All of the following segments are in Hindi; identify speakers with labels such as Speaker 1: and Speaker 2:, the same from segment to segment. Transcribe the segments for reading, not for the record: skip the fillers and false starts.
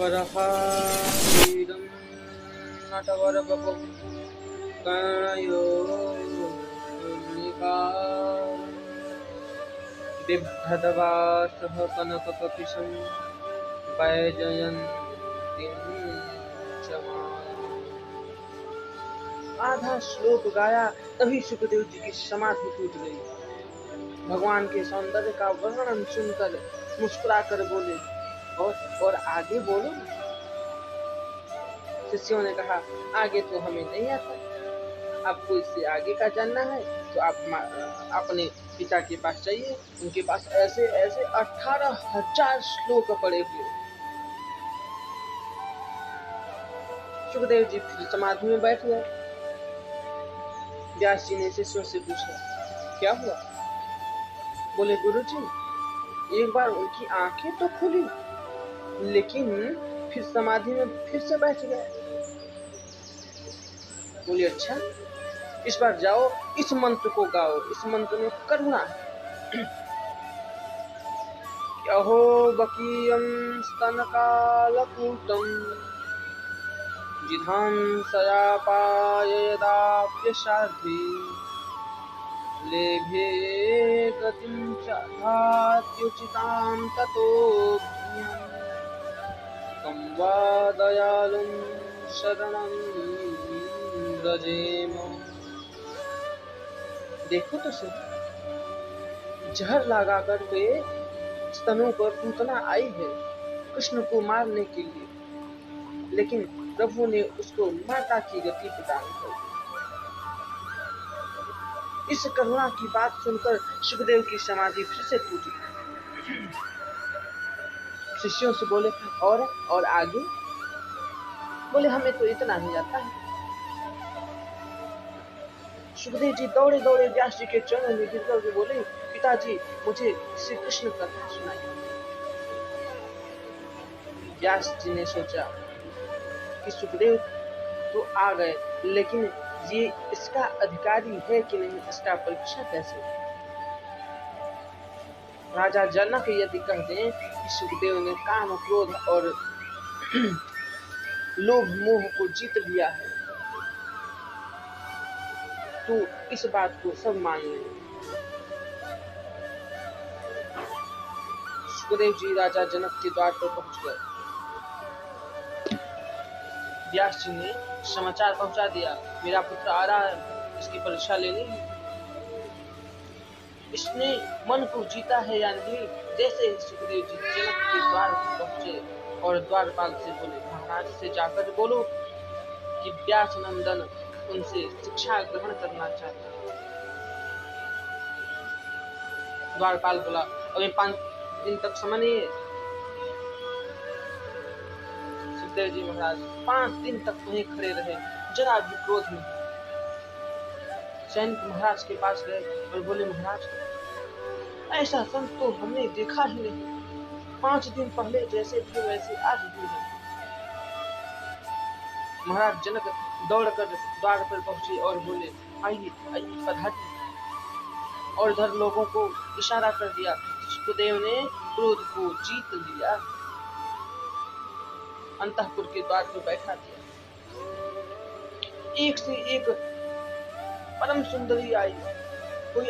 Speaker 1: वरहावीरं नटवरवपुः कर्णयोनिका बिभ्रदवासः कनककपिशं वैजयन्तीं च आधा श्लोक गाया तभी सुखदेव जी की समाधि टूट गई। भगवान के सौंदर्य का वर्णन सुनकर मुस्कुराकर बोले, और आगे बोलो। शिष्यों ने कहा, आगे तो हमें नहीं आता, आपको इससे आगे का जानना है तो आप अपने पिता के पास जाइए, उनके पास ऐसे ऐसे 18,000 श्लोक पड़े हुए। सुखदेव जी फिर समाधि में बैठ गए। व्यास जी ने शिष्यों से पूछा, क्या हुआ? बोले, गुरुजी, एक बार उनकी आंखें तो खुली, लेकिन फिर समाधि में फिर से बैठ गए। बोले, अच्छा, इस बार जाओ, इस मंत्र को गाओ, इस मंत्र में करुणा है। अहो बकीयं स्तनकालकूटं जिघांसयापायदाप्यशाधि लेभे गतिं च धात्युचितां ततो तं वा दयालुं शरणं व्रजेम। देखो तो सही, जहर लगा कर वे स्तनों पर पूतना आई है कृष्ण को मारने के लिए, लेकिन प्रभु ने उसको माता की गति प्रदान कर। इस करुणा की बात सुनकर सुखदेव की समाधि फिर से टूटी। शिष्यों से बोले, और आगे? बोले, हमें तो इतना ही आता है। सुखदेव जी दौड़े दौड़े व्यास जी के चरणों में गिर कर बोले, पिताजी, मुझे श्री कृष्ण कथा सुनाइए। व्यास जी ने सोचा कि सुखदेव तो आ गए, लेकिन ये इसका अधिकारी है कि नहीं, इसका परीक्षा कैसे? राजा जनक यदि कह दें कि सुखदेव ने काम, क्रोध और लोभ मोह को जीत लिया है, तो इस बात को सब मान लेंगे। सुखदेव जी राजा जनक के द्वार पर पहुंच गए। व्यास जी ने समाचार पहुंचा दिया, मेरा पुत्र आ रहा है, इसकी परीक्षा लेनी है। इसने मन को जीता है या नहीं? जैसे ही सुखदेव जी जनक के द्वार पर पहुंचे और द्वारपाल से बोले, महाराज से जाकर बोलो कि व्यास नंदन उनसे शिक्षा ग्रहण करना चाहता है। द्वारपाल बोला, अभी 5 दिन तक समय नहीं है। सुखदेव जी महाराज 5 दिन तक वहीं खड़े रहे, जरा भी क्रोध नहीं। सैनिक महाराज के पास गए और बोले, महाराज, ऐसा संत तो हमने देखा ही नहीं, 5 दिन पहले जैसे थे वैसे आज भी है। महाराज जनक दौड़कर द्वार पर पहुंचे और बोले, आइए आइए पधारिए। और इधर लोगों को इशारा कर दिया। सुखदेव ने क्रोध को जीत लिया, अंतःपुर के द्वार पर बैठा दिया। एक से एक परम सुंदरी आई, कोई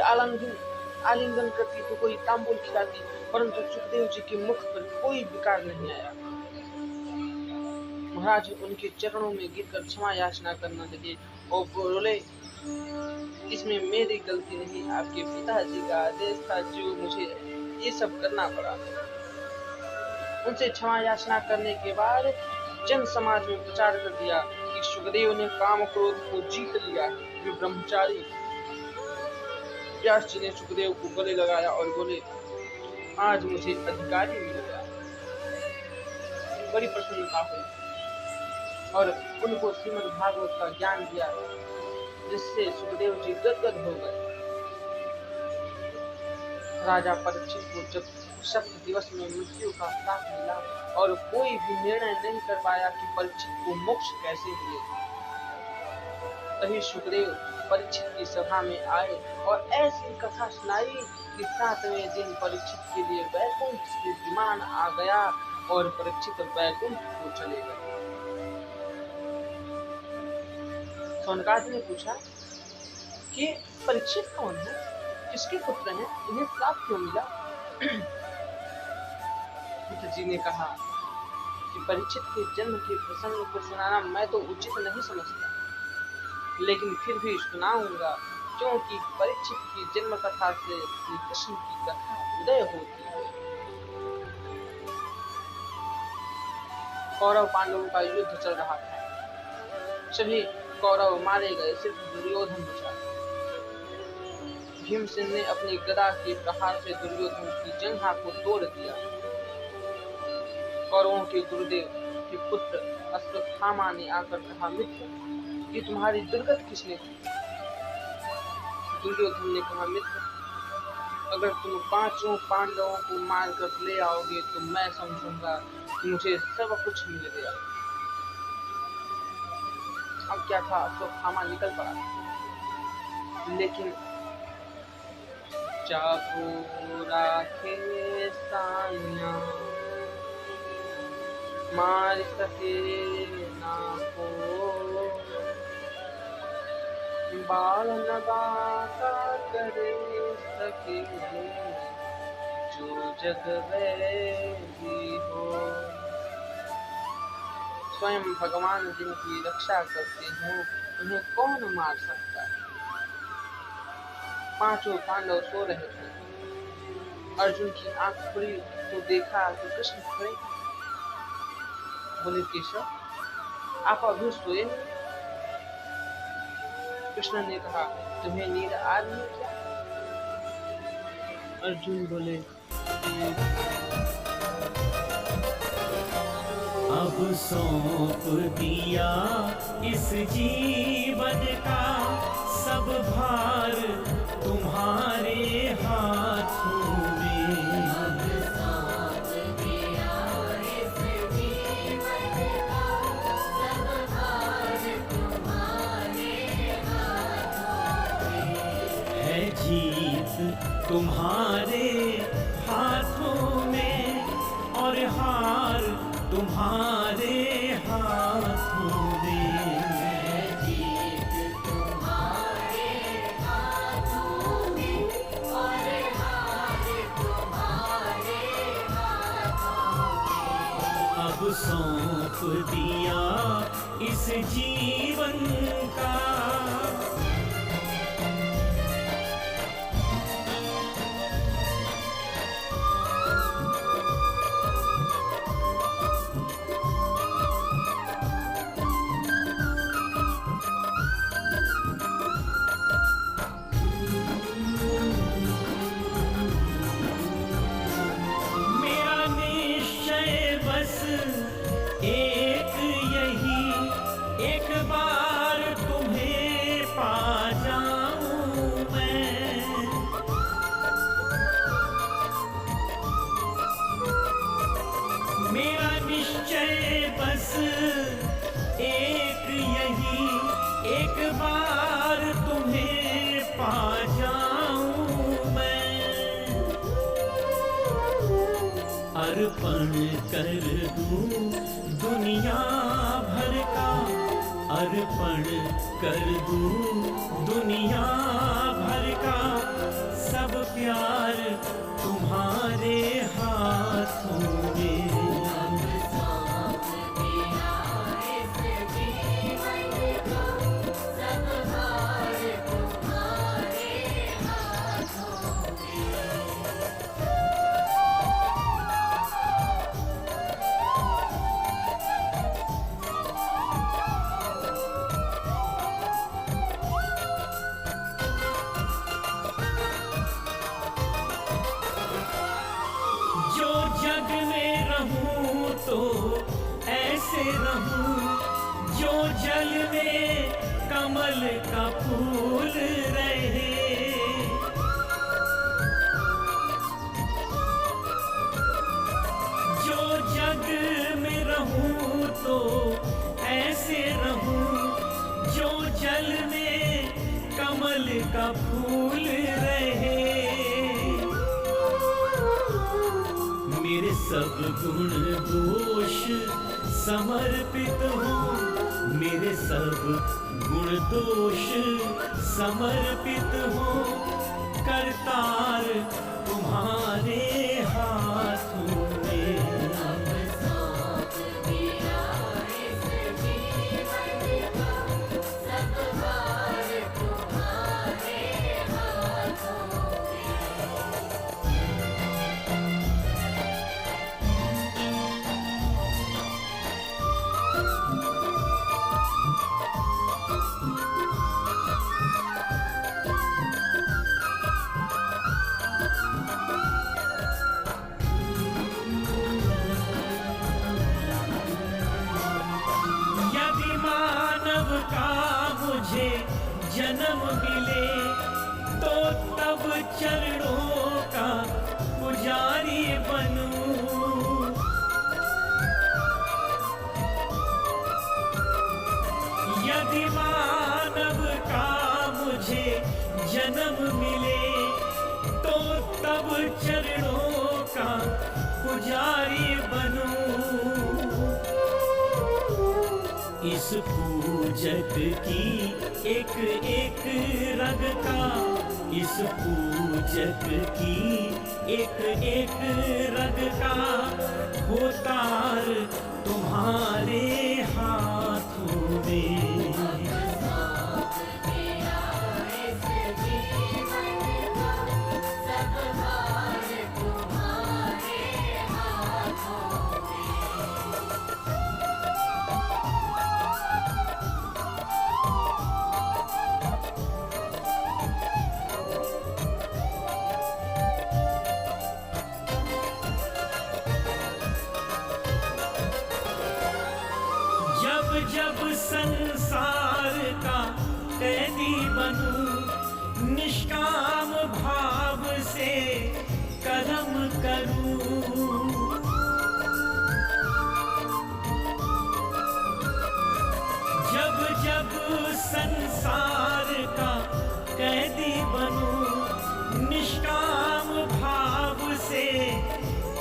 Speaker 1: आलिंगन करती तो कोई तांबूल खिलाती, परंतु सुखदेव जी के मुख पर कोई विकार नहीं आया। महाराज उनके चरणों में गिरकर क्षमा याचना करने लगे और बोले, इसमें मेरी गलती नहीं, आपके पिताजी का आदेश था जो मुझे ये सब करना पड़ा। उनसे क्षमा याचना करने के बाद जन समाज में प्रचार कर दिया कि सुखदेव ने काम क्रोध को जीत लिया, वे ब्रह्मचारी। व्यास जी ने सुखदेव को गले लगाया और बोले, आज मुझे अधिकारी मिल गया। बड़ी प्रसन्नता हुई और उनको श्रीमद् भागवत का ज्ञान दिया, जिससे सुखदेव जी गदगद हो गए। राजा परीक्षित को जब 7 दिवस में मृत्यु का साथ मिला और कोई भी निर्णय नहीं कर पाया कि परीक्षित को मोक्ष कैसे मिले, तभी सुखदेव परीक्षित की सभा में आए और ऐसी कथा सुनाई कि 7वें दिन परीक्षित के लिए वैकुंठ से विमान आ गया और परीक्षित वैकुंठ को चले गए। शौनकादि ने पूछा कि परीक्षित कौन है, किसके पुत्र हैं, इन्हें श्राप क्यों मिला? बुद्ध जी ने कहा कि परीक्षित के जन्म के प्रसंग को सुनाना मैं तो उचित नहीं समझता, लेकिन फिर भी सुनाऊंगा, क्योंकि परीक्षित की जन्म कथा से श्री कृष्ण की कथा उदय होती है। कौरव पांडवों का युद्ध चल रहा था। सभी कौरव मारे गए, सिर्फ दुर्योधन बचा। भीमसेन ने अपनी गदा के प्रहार से दुर्योधन की जंघा को तोड़ दिया। कौरवों के गुरुदेव के पुत्र अश्वत्थामा ने आकर कहा, मित्र, ये तुम्हारी दुर्गति किसने की? दुर्योधन ने कहा, मित्र, अगर तुम पांचों पांडवों को मारकर ले आओगे तो मैं समझूंगा कि मुझे सब कुछ मिल गया। अब क्या था, अश्वत्थामा निकल पड़ा, लेकिन चाहो राखे सानिया मार सके ना को, बाल नगा का करे सके जो जग वैरी हो। स्वयं भगवान जिनकी रक्षा करते हो उन्हें कौन मार सकता है? पांचों पांडव सो रहे थे। अर्जुन की आंख खुली तो देखा तो कृष्ण खड़े। बोले, केशव, आप अभी सोए नहीं? कृष्ण ने कहा, तुम्हें नींद आ रही है क्या? अर्जुन बोले,
Speaker 2: अब सौंप दिया इस जीवन का सब भार तुम्हारे हाथों में। अब सौंप दिया इस जीवन का सब भार तुम्हारे हाथों में। है जीत तुम्हारे हाथों में और हार तुम्हारे हाथों में। जीत तुम्हारे हाथों में और हार तुम्हारे हाथों में। अब सौंप दिया इस जीवन का एक यही, एक बार तुम्हें पा जाऊं मैं। मेरा निश्चय बस एक यही, एक बार तुम्हें पा जाऊं मैं। अर्पण कर दूं दुनिया भर का, अर्पण कर दूं दुनिया भर का सब प्यार तुम्हारे हाथों में। अब सौंप दिया इस जीवन का सब भार तुम्हारे हाथों में। जो जग में रहूं तो ऐसे रहूं, जो जल में कमल का फूल रहे। जो जग में रहूं तो ऐसे रहूं, जो जल में कमल का फूल रहे। मेरे सब गुण दोष समर्पित हूँ, मेरे सब गुण दोष समर्पित हूँ, करतार तुम्हारे हाथों में। यदि मानव का मुझे जन्म मिले तो तब चरणों का पुजारी बनूं। यदि मानव का मुझे जन्म मिले तो तब चरणों का पुजारी बनूं। इस पूजक की एक एक रग का, इस पूजक की एक एक रग का होतार तुम्हारे हाथों में। जब जब संसार का कैदी बनूं, निष्काम भाव से कर्म करूं। जब जब संसार का कैदी बनूं, निष्काम भाव से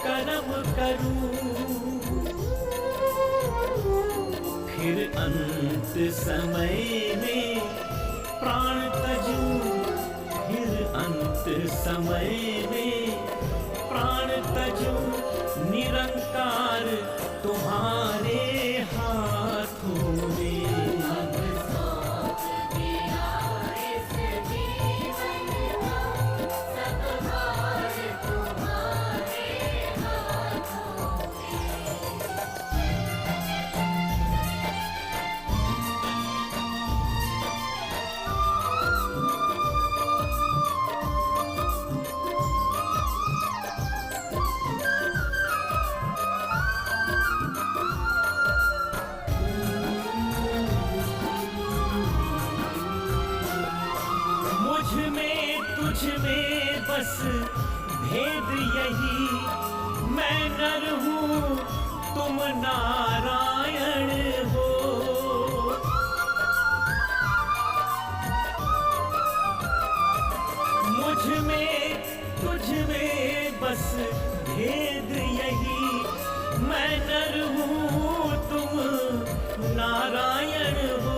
Speaker 2: कर्म करूं। फिर अंत समय में प्राण तजूं, फिर अंत समय में प्राण तजूं, निरंकार तुम्हारे हाथों में। मुझ में तुझ में बस भेद यही, मैं नर हूँ तुम नारायण हो। मुझ में तुझ में बस भेद यही, मैं नर हूँ तुम नारायण हो।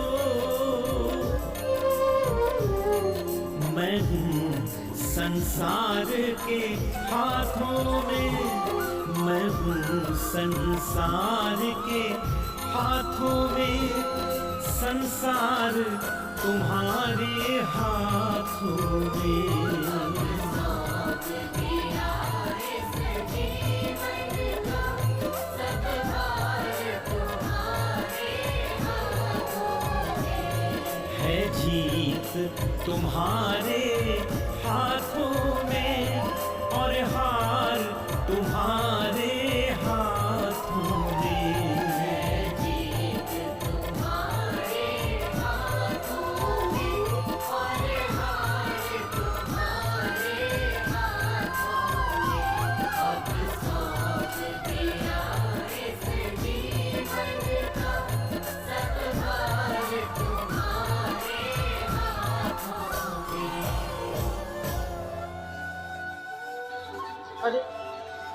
Speaker 2: मैं हूँ संसार के हाथों में, मैं हूँ संसार के हाथों में, संसार तुम्हारे हाथों में। है जीत तुम्हारे हाथों में और हार तुम्हारे हाथों में। है जीत तुम्हारे हाथों में और हार तुम्हारे हाथों में। अब सौंप दिया इस जीवन का सतभार तुम्हारे हाथों में।
Speaker 1: अरे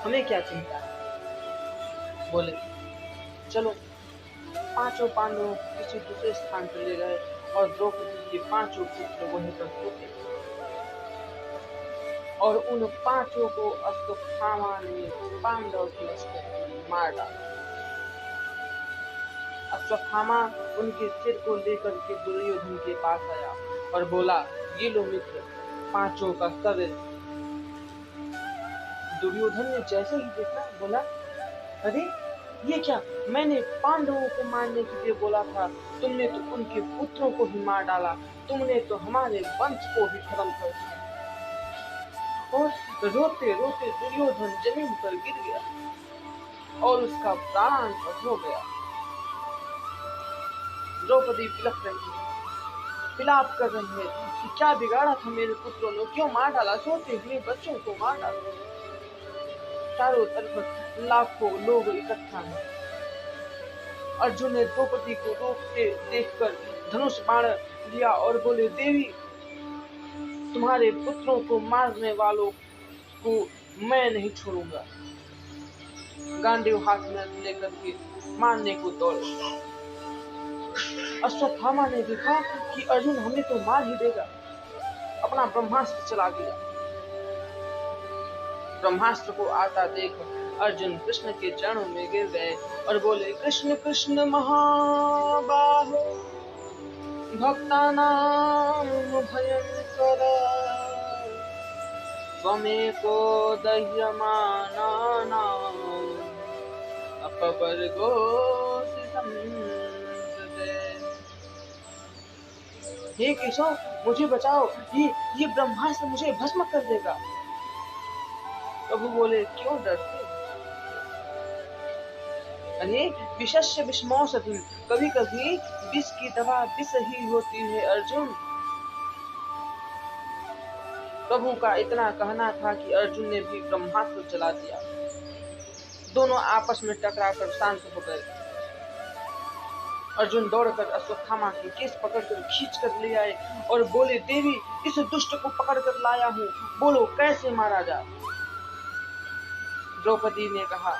Speaker 1: हमें क्या चिंता, बोले चलो। पांचों पांडवों को किसी दूसरे स्थान पर ले गए और द्रौपदी के पांचों पुत्र वहीं पर सोते और उन पांचों को अश्वत्थामा ने पांडव के लश्कर मार डाला। अश्वत्थामा उनके सिर को लेकर के दुर्योधन के पास आया और बोला, ये लो मित्र, पांचों का सर। दुर्योधन ने जैसे ही देखा बोला, अरे ये क्या, मैंने पांडवों को मारने के लिए बोला था, तुमने तो उनके पुत्रों को ही मार डाला, तुमने तो हमारे वंश को भी खत्म कर दिया। और रोते रोते दुर्योधन जमीन पर गिर गया और उसका प्राण हो गया। द्रौपदी बिलख रही है, विलाप कर रही है कि क्या बिगाड़ा था मेरे पुत्रों ने, क्यों मार डाला, सोते हुए बच्चों को मार डाला। चारों तरफ लाखों लोग इकट्ठा हैं। अर्जुन ने द्रौपदी को रोकते देखकर धनुष बाण लिया और बोले, देवी, तुम्हारे पुत्रों को मारने वालों को मैं नहीं छोड़ूंगा। गांडीव हाथ में लेकर के मारने को दौड़े। अश्वत्थामा ने देखा कि अर्जुन हमें तो मार ही देगा, अपना ब्रह्मास्त्र चला दिया। ब्रह्मास्त्र को आता देख अर्जुन कृष्ण के चरणों में गिर गए और बोले, कृष्ण कृष्ण महाबाहो भक्तानां भयंकर त्वमेको दह्यमानानां अपवर्गोऽसि संसदे। हे केशव, मुझे बचाओ, ये ब्रह्मास्त्र मुझे भस्म कर देगा। प्रभु बोले, क्यों डरते? अरे विषस्य विषमौषधि, कभी कभी विष की दवा विष ही होती है अर्जुन। प्रभु का इतना कहना था कि अर्जुन ने भी ब्रह्मास्त्र चला दिया। दोनों आपस में टकराकर शांत हो गए। अर्जुन दौड़कर अश्वत्थामा के केस पकड़कर खींचकर ले आए और बोले, देवी, इस दुष्ट को पकड़कर लाया हूँ, बोलो कैसे मारा जाए। द्रौपदी ने कहा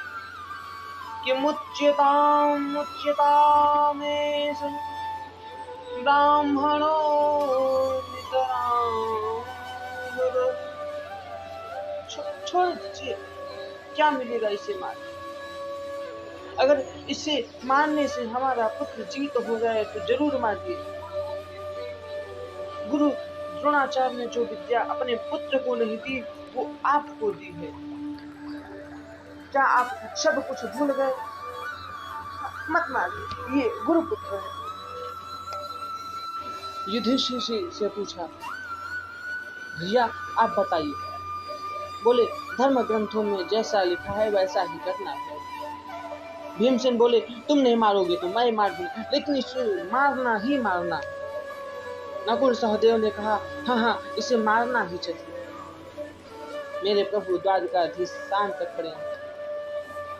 Speaker 1: कि मुच्यताम ब्राह्मणो छोड़ दीजिए, क्या मिलेगा इसे मार। अगर इसे मारने से हमारा पुत्र जीवित हो जाए तो जरूर मारिए। गुरु द्रोणाचार्य ने जो विद्या अपने पुत्र को नहीं दी वो आपको दी है। क्या आप सब कुछ भूल गए? मत मारिए, ये गुरुपुत्र है। युधिष्ठिर से पूछा, भैया आप बताइए। बोले, धर्म ग्रंथों में जैसा लिखा है वैसा ही करना है। भीमसेन बोले, तुम नहीं मारोगे तो मैं मार दूंगा, लेकिन इसे मारना ही मारना। नकुल सहदेव ने कहा, हाँ, इसे मारना ही चाहिए। मेरे प्रभु द्वारकाधीश शांत तक खड़े हैं।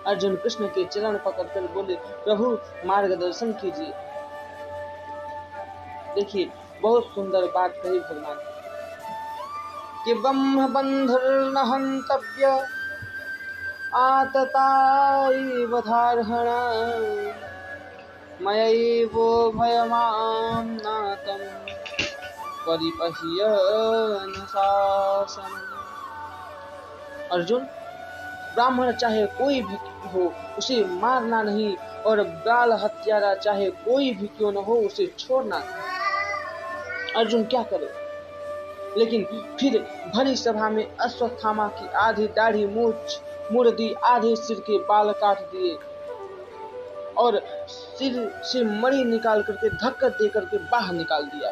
Speaker 1: अर्जुन कृष्ण के चरण पकड़कर बोले, प्रभु मार्गदर्शन कीजिए। देखिए, बहुत सुंदर बात कही भगवान कि ब्रह्म बंधुर्न हन्तव्य आतताइव धार्हण मयैवो भयमाम्नातं परिपह्यन् शासनम्। अर्जुन, ब्राह्मण चाहे कोई भी हो उसे मारना नहीं, और बाल हत्यारा चाहे कोई भी क्यों न हो उसे छोड़ना नहीं। अर्जुन क्या करे? लेकिन फिर भरी सभा में अश्वत्थामा की आधी दाढ़ी मुड़ दी, आधे सिर के बाल काट दिए और सिर से मणि निकाल करके धक्का दे करके बाहर निकाल दिया।